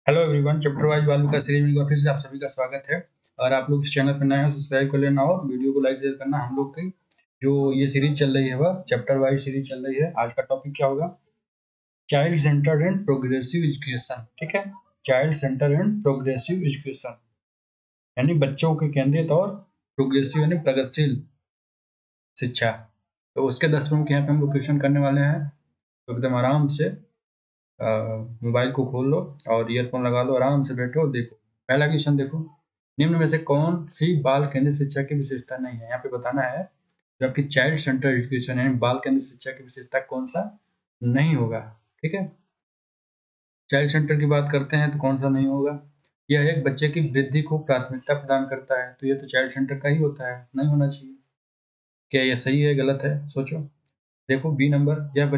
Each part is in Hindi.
Hello everyone, chapter wise valve का सीरीज में फिर से आप सभी का स्वागत है। और आप लोग इस चैनल पर नए हो, सब्सक्राइब कर लेना और वीडियो को लाइक शेयर करना। हम लोग की जो ये सीरीज चल रही है वह चैप्टर वाइज सीरीज चल रही है। आज का टॉपिक क्या होगा? Child centred and progressive education. ठीक है, child centred and progressive education यानी बच्चों के केंद्रित और प्रोग्रेसिव यानी प्रगतिशील शिक्षा। तो उसके 10 प्रमुख यहाँ पे हम लोग क्वेश्चन करने वाले हैं। तो एकदम आराम से मोबाइल को खोल लो और ईयरफोन लगा लो, आराम से बैठो, देखो। पहला क्वेश्चन देखो, निम्न में से कौन सी बाल केंद्रित शिक्षा की विशेषता नहीं है? यहाँ पे बताना है जो आपकी चाइल्ड सेंटर एजुकेशन यानी बाल केंद्रित शिक्षा की विशेषता कौन सा नहीं होगा। ठीक है, चाइल्ड सेंटर की बात करते हैं तो कौन सा नहीं होगा? यह एक बच्चे की वृद्धि को प्राथमिकता प्रदान करता है, तो ये तो चाइल्ड सेंटर का ही होता है, नहीं होना चाहिए। क्या यह सही है गलत है? सोचो। देखो बी नंबर, यह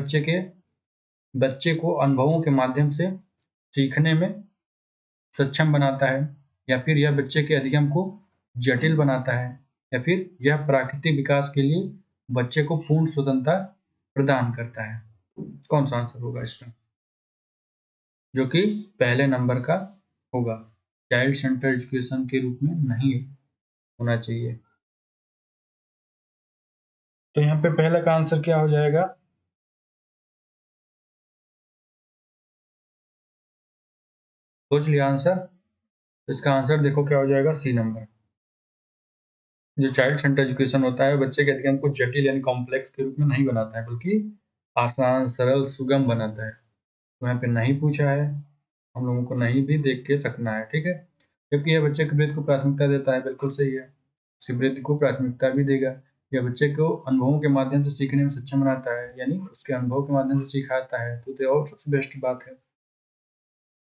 बच्चे को अनुभवों के माध्यम से सीखने में सक्षम बनाता है, या फिर यह बच्चे के अधिगम को जटिल बनाता है, या फिर यह प्राकृतिक विकास के लिए बच्चे को पूर्ण स्वतंत्रता प्रदान करता है। कौन सा आंसर होगा इसमें? जो कि पहले नंबर का होगा, चाइल्ड सेंटर एजुकेशन के रूप में नहीं होना चाहिए। तो यहाँ पे पहले का आंसर क्या हो जाएगा? सोच लिया आंसर? तो इसका आंसर देखो क्या हो जाएगा, सी नंबर। जो चाइल्ड सेंटर एजुकेशन होता है बच्चे के अध्ययन को जटिल यानी कॉम्प्लेक्स के रूप में नहीं बनाता है, बल्कि आसान, सरल, सुगम बनाता है। तो यहाँ पे नहीं पूछा है, हम लोगों को नहीं भी देख के रखना है। ठीक है, जबकि यह बच्चे की वृद्धि को प्राथमिकता देता है, बिल्कुल सही है, उसकी वृद्धि को प्राथमिकता भी देगा। यह बच्चे को अनुभवों के माध्यम से सीखने में सक्षम बनाता है, यानी उसके अनुभव के माध्यम से सिखाता है, तो और सबसे बेस्ट बात है।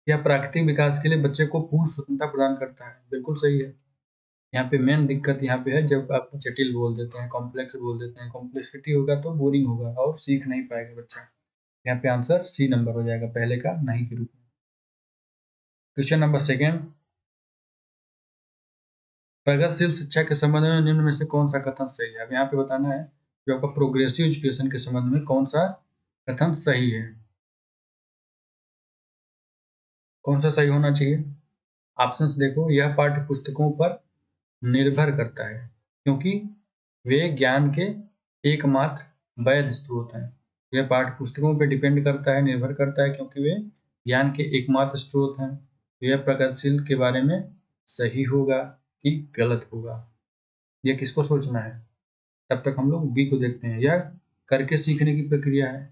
यह प्राकृतिक विकास के लिए बच्चे को पूर्ण स्वतंत्रता प्रदान करता है, बिल्कुल सही है। यहाँ पे मेन दिक्कत यहाँ पे है जब आप जटिल बोल देते हैं, कॉम्प्लेक्स बोल देते हैं। कॉम्प्लेक्सिटी होगा तो बोरिंग होगा और सीख नहीं पाएगा बच्चा। यहाँ पे आंसर सी नंबर हो जाएगा, पहले का नहीं के रूप में। क्वेश्चन नंबर सेकेंड, प्रगतिशील शिक्षा के संबंध में निम्न में से कौन सा कथन सही है? अब यहाँ पे बताना है जो आपका प्रोग्रेसिव एजुकेशन के संबंध में कौन सा कथन सही है, कौन सा सही होना चाहिए। ऑप्शंस देखो, यह पाठ्य पुस्तकों पर निर्भर करता है क्योंकि वे ज्ञान के एकमात्र वैध स्रोत हैं। यह पाठ्य पुस्तकों पर डिपेंड करता है, निर्भर करता है क्योंकि वे ज्ञान के एकमात्र स्रोत हैं। तो यह प्रगतिशील के बारे में सही होगा कि गलत होगा, यह किसको सोचना है। तब तक हम लोग बी को देखते हैं। यह करके सीखने की प्रक्रिया है,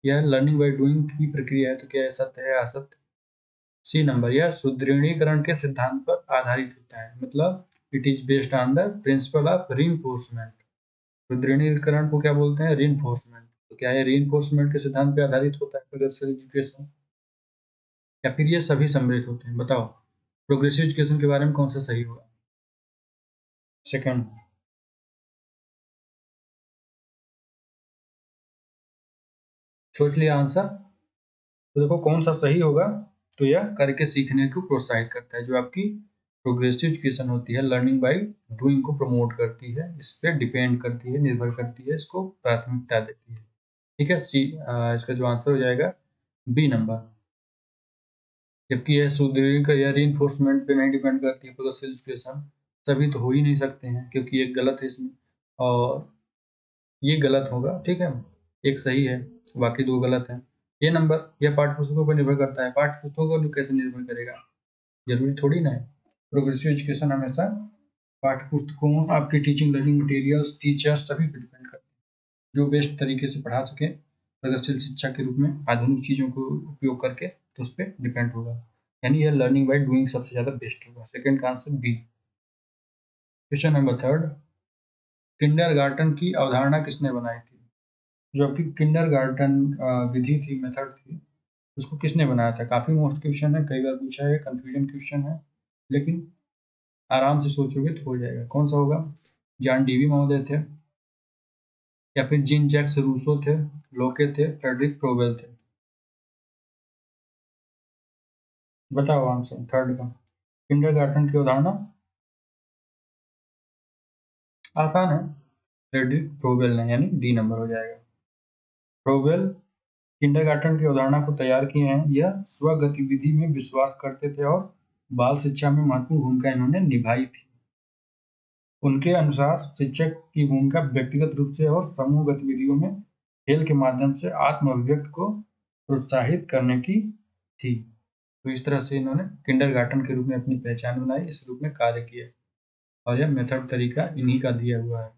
यह लर्निंग बाय डूइंग की प्रक्रिया है, तो क्या यह सत्य है असत्य? सी नंबर, यह सुदृढ़ीकरण के सिद्धांत पर आधारित होता है, मतलब it is based on the principle of reinforcement. सुदृढ़ीकरण को क्या बोलते हैं? रीइंफोर्समेंट। तो क्या ये रीइंफोर्समेंट के सिद्धांत पर आधारित होता है प्रोग्रेसिव एजुकेशन, या फिर ये सभी सम्मिलित होते हैं? बताओ, प्रोग्रेसिव एजुकेशन के बारे में कौन सा सही होगा? सेकंड। सोच लिया आंसर? तो देखो कौन सा सही होगा। तो यह करके सीखने को प्रोत्साहित करता है, जो आपकी प्रोग्रेसिव एजुकेशन होती है, लर्निंग बाय डूइंग को प्रमोट करती है, इस पर डिपेंड करती है, निर्भर करती है, इसको प्राथमिकता देती है। ठीक है, सी इसका जो आंसर हो जाएगा बी नंबर। जबकि यह सुदृढ़ीकरण या रीइंफोर्समेंट पे नहीं डिपेंड करती है प्रोग्रेसिव एजुकेशन, सभी तो हो ही नहीं सकते हैं क्योंकि ये गलत है इसमें और ये गलत होगा। ठीक है, एक सही है, बाकी दो गलत हैं। ये नंबर यह पाठ्य पुस्तकों पर निर्भर करता है, पाठ्य पुस्तकों पर कैसे निर्भर करेगा? जरूरी थोड़ी ना है। प्रोग्रेसिव एजुकेशन हमेशा पाठ्य पुस्तकों, आपकी टीचिंग लर्निंग मटेरियल्स, टीचर्स सभी पर डिपेंड करते हैं, जो बेस्ट तरीके से पढ़ा सके प्रगतिशील शिक्षा के रूप में आधुनिक चीज़ों को उपयोग करके, तो उस पर डिपेंड होगा। यानी यह लर्निंग बाय डूइंग सबसे ज़्यादा बेस्ट होगा। सेकंड का answer B. Question number third, kindergarten की अवधारणा किसने बनाई थी? जो आपकी किंडरगार्टन विधि थी, मेथड थी, उसको किसने बनाया था? काफ़ी मोस्ट क्वेश्चन है, कई बार पूछा है, कंफ्यूजन क्वेश्चन है, लेकिन आराम से सोचोगे तो हो जाएगा। कौन सा होगा? जॉन डीवी महोदय थे, या फिर जीन जैक्स रूसो थे, लोके थे, फ्रेडरिक प्रोवेल थे? बताओ आंसर थर्ड का। किंडरगार्टन की अवधारणा आसान है, फ्रेडरिक प्रोवेल ने, यानी डी नंबर हो जाएगा। प्रोवेल किंडरगार्टन की अवधारणा को तैयार किए हैं। यह स्व गतिविधि में विश्वास करते थे और बाल शिक्षा में महत्वपूर्ण भूमिका इन्होंने निभाई थी। उनके अनुसार शिक्षक की भूमिका व्यक्तिगत रूप से और समूह गतिविधियों में खेल के माध्यम से आत्म अभिव्यक्ति को प्रोत्साहित करने की थी। तो इस तरह से इन्होंने किंडरगार्टन के रूप में अपनी पहचान बनाई, इस रूप में कार्य किया और यह मेथड तरीका इन्हीं का दिया हुआ है।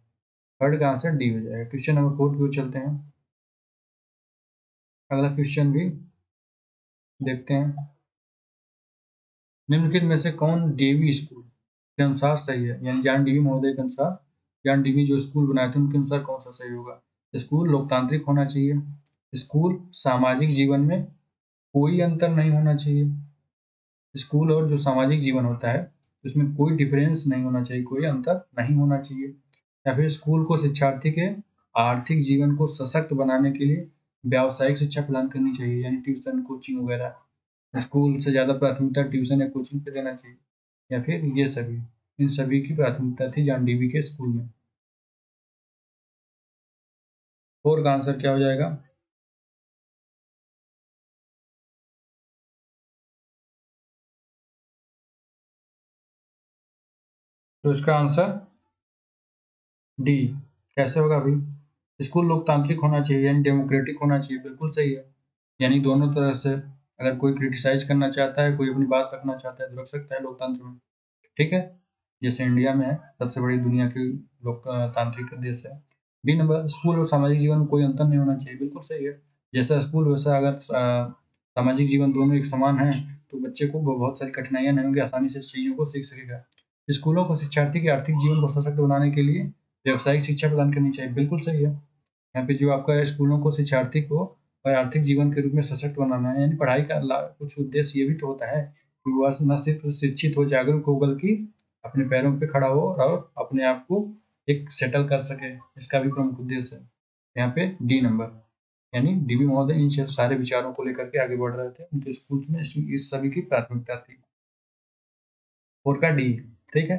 थर्ड का आंसर डी हो जाएगा। क्वेश्चन नंबर 4 की ओर चलते हैं। अगला क्वेश्चन भी देखते हैं। निम्नलिखित में से कौन डीवी स्कूल के अनुसार सही है? यानी जॉन डीवी महोदय के अनुसार, जॉन डीवी जो स्कूल बनाए थे उनके अनुसार कौन सा सही होगा? स्कूल लोकतांत्रिक होना चाहिए, स्कूल सामाजिक जीवन में कोई अंतर नहीं होना चाहिए, स्कूल और जो सामाजिक जीवन होता है उसमें कोई डिफरेंस नहीं होना चाहिए, कोई अंतर नहीं होना चाहिए, या फिर स्कूल को शिक्षार्थी के आर्थिक जीवन को सशक्त बनाने के लिए व्यावसायिक शिक्षा प्रदान करनी चाहिए, यानी ट्यूशन कोचिंग वगैरह। स्कूल से ज़्यादा प्राथमिकता ट्यूशन या कोचिंग पे देना चाहिए, या फिर ये सभी, इन सभी की प्राथमिकता थी जॉन डीवी के स्कूल में। 4 का आंसर क्या हो जाएगा? तो इसका आंसर डी। कैसे होगा भाई? स्कूल लोकतांत्रिक होना चाहिए यानी डेमोक्रेटिक होना चाहिए, बिल्कुल सही है। यानी दोनों तरह से अगर कोई क्रिटिसाइज करना चाहता है, कोई अपनी बात रखना चाहता है तो रख सकता है लोकतंत्र में, ठीक है। जैसे इंडिया में है, सबसे बड़ी दुनिया की लोकतांत्रिक देश है। बी नंबर, स्कूल और सामाजिक जीवन में कोई अंतर नहीं होना चाहिए, बिल्कुल सही है। जैसा स्कूल वैसा अगर सामाजिक जीवन दोनों एक समान है तो बच्चे को बहुत सारी कठिनाइयां नहीं होंगी, आसानी से चीज़ों को सीख सकेगा। स्कूलों को शिक्षार्थी के आर्थिक जीवन को सशक्त बनाने के लिए व्यावसायिक शिक्षा प्रदान करनी चाहिए, बिल्कुल सही है। यहाँ पे जो आपका स्कूलों को शिक्षार्थी को और आर्थिक जीवन के रूप में सशक्त बनाना है, यानी पढ़ाई का कुछ उद्देश्य ये भी तो होता है कि वह न सिर्फ शिक्षित हो, जागरूक हो, बल्कि अपने पैरों पे खड़ा हो और अपने आप को एक सेटल कर सके, इसका भी प्रमुख उद्देश्य है। यहाँ पे डी नंबर, यानी डीवी महोदय इन सारे विचारों को लेकर के आगे बढ़ रहे थे, उनके स्कूल्स में इस सभी की प्राथमिकता थी। 4 का डी, ठीक है।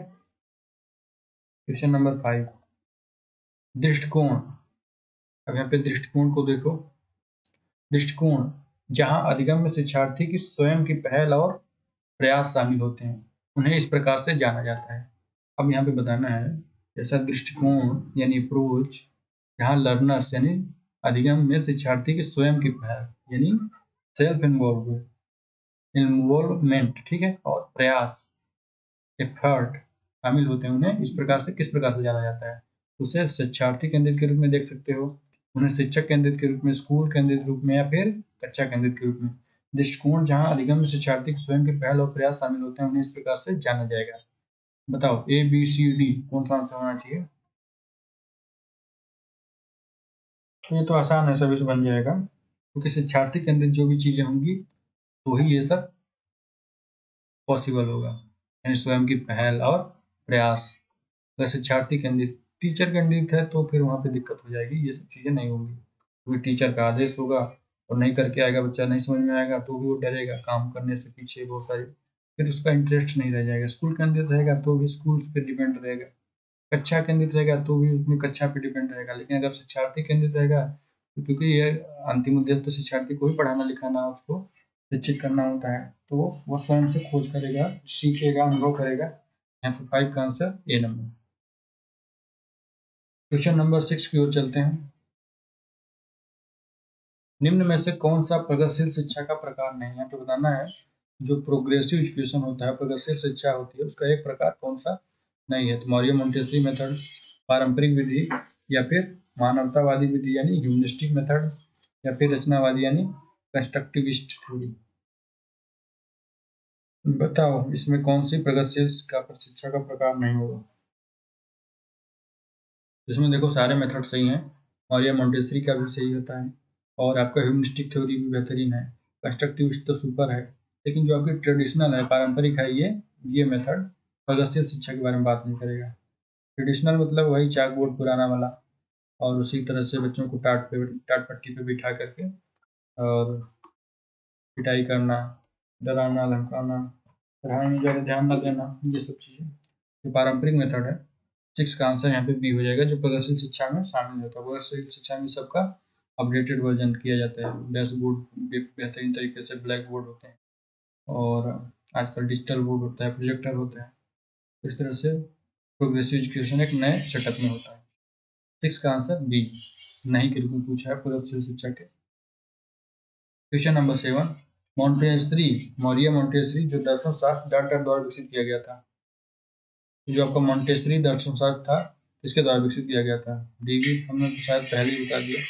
क्वेश्चन नंबर 5, दृष्टिकोण। अब यहाँ पे दृष्टिकोण को देखो। दृष्टिकोण, जहाँ अधिगम्य शिक्षार्थी की स्वयं की पहल और प्रयास शामिल होते हैं, उन्हें इस प्रकार से जाना जाता है। अब यहाँ पे बताना है, ऐसा दृष्टिकोण यानी अप्रोच जहाँ लर्नर्स यानी अधिगम्य शिक्षार्थी की स्वयं की पहल यानी सेल्फ इन्वॉल्वमेंट, ठीक है, और प्रयास एफर्ट शामिल होते हैं, उन्हें इस प्रकार से किस प्रकार से जाना जाता है? उसे शिक्षार्थी केंद्रित के रूप में देख सकते हो, उन्हें शिक्षक केंद्रित के रूप में, स्कूल केंद्रित रूप में, या फिर कक्षा केंद्रित के रूप में। दृष्टिकोण जहाँ अधिगम्य शिक्षार्थी के स्वयं के पहल और प्रयास शामिल होते हैं, उन्हें इस प्रकार से जाना जाएगा। बताओ ए बी सी डी कौन सा आंसर होना चाहिए? तो ये तो आसान है, सभी से बन जाएगा, क्योंकि शिक्षार्थी केंद्रित जो भी चीजें होंगी तो ही ये सब पॉसिबल होगा, यानी स्वयं की पहल और प्रयास। अगर शिक्षार्थी केंद्रित, टीचर केंद्रित है तो फिर वहाँ पे दिक्कत हो जाएगी, ये सब चीज़ें नहीं होंगी, क्योंकि टीचर का आदेश होगा और नहीं करके आएगा बच्चा, नहीं समझ में आएगा तो भी वो डरेगा काम करने से, पीछे बहुत सारी, फिर उसका इंटरेस्ट नहीं रह जाएगा। स्कूल केंद्रित रहेगा तो भी स्कूल पे डिपेंड रहेगा, कक्षा केंद्रित रहेगा तो भी उसमें कक्षा पे डिपेंड रहेगा। लेकिन अगर शिक्षार्थी केंद्रित रहेगा तो क्योंकि ये अंतिम उद्देश्य तो शिक्षार्थी को ही पढ़ाना लिखाना, उसको शिक्षित करना होता है, तो वो स्वयं से खोज करेगा, सीखेगा, अनुभव करेगा। यहाँ पे 5 का answer A number. Question number 6 की ओर चलते हैं। निम्न में से कौन सा प्रगतिशील शिक्षा का प्रकार नहीं है? यहाँ पे बताना है, जो प्रोग्रेसिव एजुकेशन होता है, प्रगतिशील शिक्षा होती है, उसका एक प्रकार कौन सा नहीं है? तो मॉरियो मोंटेसरी मेथड, पारंपरिक विधि, या फिर मानवतावादी विधि यानी ह्यूमनिस्टिक मेथड, या फिर रचनावादी यानी कंस्ट्रक्टिविस्ट थ्योरी। बताओ इसमें कौन सी प्रगतिशील शिक्षा का प्रकार नहीं होगा? इसमें देखो सारे मेथड सही हैं, और ये मोंटेसरी का भी सही होता है, और आपका ह्यूमनिस्टिक थ्योरी भी बेहतरीन है, कंस्ट्रक्टिविस्ट तो सुपर है। लेकिन जो आपकी ट्रेडिशनल है, पारंपरिक है, ये मेथड प्रगतिशील शिक्षा के बारे में बात नहीं करेगा। ट्रेडिशनल मतलब वही चाक बोर्ड पुराना वाला, और उसी तरह से बच्चों को टाट पट्टी पे बिठा करके और पिटाई करना, डराना धमकाना, पढ़ाई में ज़्यादा ध्यान न देना, ये सब चीज़ें जो पारंपरिक मेथड है। 6 का आंसर यहाँ पे बी हो जाएगा, जो प्रगतिशील शिक्षा में शामिल होता है। प्रगतिशील शिक्षा में सबका अपडेटेड वर्जन किया जाता है। डैशबोर्ड बेहतरीन तरीके से ब्लैक बोर्ड होते हैं और आजकल डिजिटल बोर्ड होता है, प्रोजेक्टर होता है। इस तरह से प्रोग्रेसिव एजुकेशन एक नए सेटअप में होता है। 6 का आंसर बी, नहीं के रूप में पूछा है पूर्व शिक्षा के। क्वेश्चन नंबर 7, मॉन्टेस्री, मौर्य मॉन्टेस्री जो दर्शन शास्त्र डाल्टन द्वारा विकसित किया गया था। जो आपका मॉन्टेस्री दर्शन शास्त्र था, किसके द्वारा विकसित किया गया था? डी भी हमने तो शायद पहले ही बता दिया,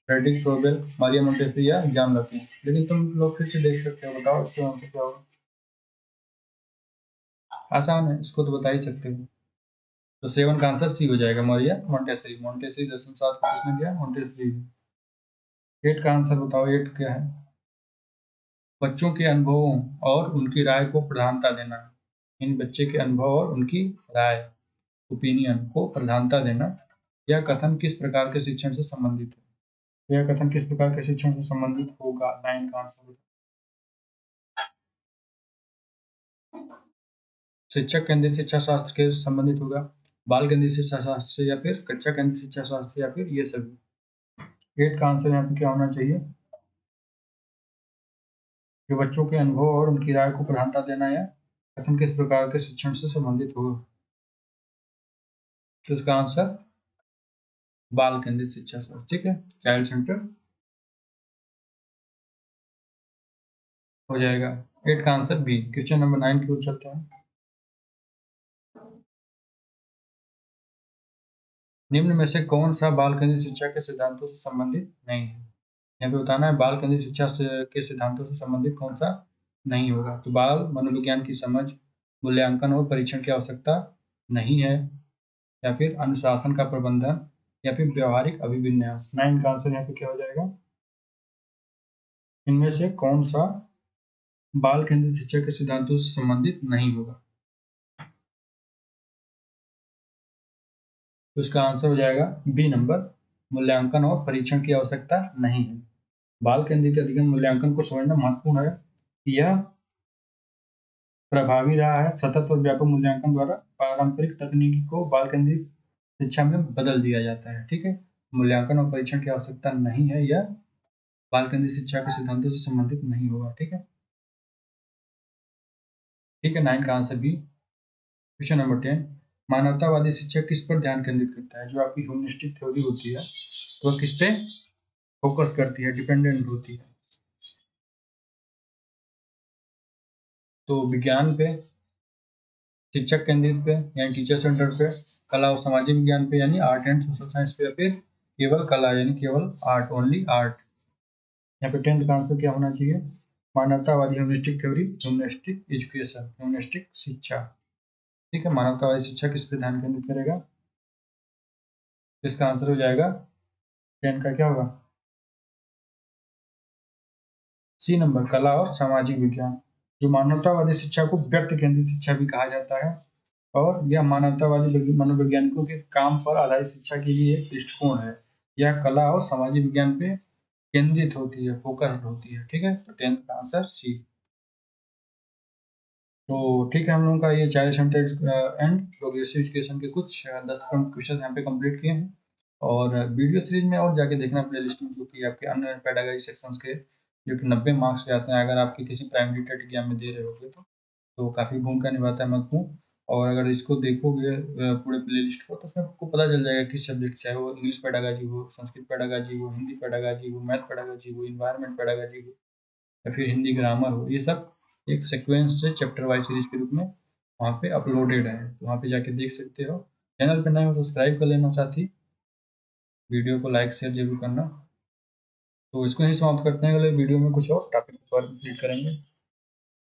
फ्रेडरिक फ्रोबेल, मारिया मॉन्टेस्री या जॉन लॉकी। लेकिन तुम लोग फिर से देख सकते हो, बताओ इसका आंसर क्या होगा। आसान है, इसको तो बता ही सकते हो। तो 7 का आंसर सी हो जाएगा, मौर्य मॉन्टेस्री। मॉन्टेस्री दर्शन शास्त्र को किसने दिया? मॉन्टेस्री। 8 का आंसर बताओ, 8 क्या है? बच्चों के अनुभवों और उनकी राय को प्रधानता देना। इन बच्चे के अनुभव और उनकी राय, ओपिनियन को प्रधानता देना। यह कथन किस प्रकार के शिक्षण से संबंधित है? यह कथन किस प्रकार के शिक्षण से संबंधित होगा? 9 का आंसर। शिक्षक केंद्रित शिक्षा शास्त्र के संबंधित होगा, बाल केंद्रित शिक्षा शास्त्र से, या फिर कक्षा केंद्रित शिक्षा शास्त्र, या फिर ये सभी। 8 का आंसर यहाँ पे क्या होना चाहिए? जो बच्चों के अनुभव और उनकी राय को प्रधानता देना या कथन किस प्रकार के शिक्षण से संबंधित होगा। तो इसका आंसर बाल केंद्रित शिक्षा शास्त्र, ठीक है, चाइल्ड सेंटर हो जाएगा। 8 का आंसर बी। क्वेश्चन नंबर 9 की ओर चलते हैं। निम्न में से कौन सा बाल केंद्रित शिक्षा के सिद्धांतों से संबंधित नहीं है? यहाँ पे बताना है बाल केंद्रित शिक्षा के सिद्धांतों से संबंधित कौन सा नहीं होगा। तो बाल मनोविज्ञान की समझ, मूल्यांकन और परीक्षण की आवश्यकता नहीं है, या फिर अनुशासन का प्रबंधन, या फिर व्यवहारिक अभिविन्यास। 9 का आंसर यहाँ पे क्या हो जाएगा? इनमें से कौन सा बाल केंद्रित शिक्षा के सिद्धांतों से संबंधित नहीं होगा। तो इसका आंसर हो जाएगा बी नंबर, मूल्यांकन और परीक्षण की आवश्यकता नहीं है। बाल केंद्रित अध्ययन मूल्यांकन को समझना महत्वपूर्ण है। यह प्रभावी रहा है सतत और व्यापक मूल्यांकन द्वारा पारंपरिक तकनीकी को बाल केंद्रित शिक्षा में बदल दिया जाता है, ठीक है। मूल्यांकन और परीक्षण की आवश्यकता नहीं है, यह बाल केंद्रित शिक्षा के सिद्धांतों से संबंधित नहीं होगा, ठीक है। ठीक है, 9 का आंसर बी। क्वेश्चन नंबर 10, मानवतावादी शिक्षा किस पर ध्यान केंद्रित करता है? जो आपकी ह्यूमनिस्टिक थ्योरी होती है तो वह किस पे फोकस करती है, डिपेंडेंट होती है? तो विज्ञान पे, शिक्षक केंद्रित पे यानी टीचर सेंटर पे, कला और सामाजिक विज्ञान पे यानी आर्ट एंड सोशल साइंस पे, या फिर केवल कला यानी केवल आर्ट, ओनली आर्ट। यहाँ पे 10th का आंसर क्या होना चाहिए? मानवतावादी humanistic theory, humanistic education, humanistic शिक्षा, ठीक है। मानवतावादी शिक्षा किस पे ध्यान केंद्रित करेगा? इसका आंसर हो जाएगा 10 का क्या होगा? सी नंबर, कला और सामाजिक विज्ञान। जो मानवतावादी शिक्षा को व्यक्ति केंद्रित शिक्षा भी कहा जाता है, और यह मानवतावादी मनोवैज्ञानिकों के काम पर आधारित शिक्षा के लिए एक दृष्टिकोण है। यह कला और सामाजिक विज्ञान पे केंद्रित होती है, फोकस्ड होती है, ठीक है। तो 10th का आंसर सी। तो ठीक है, हम लोगों का ये child centred and progressive education के कुछ 10 क्वेश्चन यहाँ पे कंप्लीट किए हैं। और वीडियो सीरीज में और जाके देखना प्ले लिस्ट में, जो कि आपके अन्य पेडागॉजी सेक्शंस के जो कि 90 मार्क्स के आते हैं, अगर आपकी किसी प्राइमरी टेट एग्जाम में दे रहे होगे तो काफ़ी भूमिका निभाता है महत्वपूर्ण। और अगर इसको देखोगे पूरे प्ले लिस्ट को, तो उसमें आपको पता चल जाएगा किस सब्जेक्ट, चाहे वो इंग्लिश पेडागॉजी हो, संस्कृत पेडागॉजी हो, हिंदी पेडागॉजी हो, मैथ पेडागॉजी हो, इन्वायरमेंट पेडागॉजी हो, या फिर हिंदी ग्रामर हो, ये सब एक सीक्वेंस से चैप्टर वाइज सीरीज के रूप में वहाँ पे अपलोडेड है। तो वहाँ पे जाके देख सकते हो। चैनल पे नए हो सब्सक्राइब कर लेना, साथ ही वीडियो को लाइक शेयर जरूर करना। तो इसको ही समाप्त करते हैं, अगले वीडियो में कुछ और टॉपिक पर कंप्लीट करेंगे।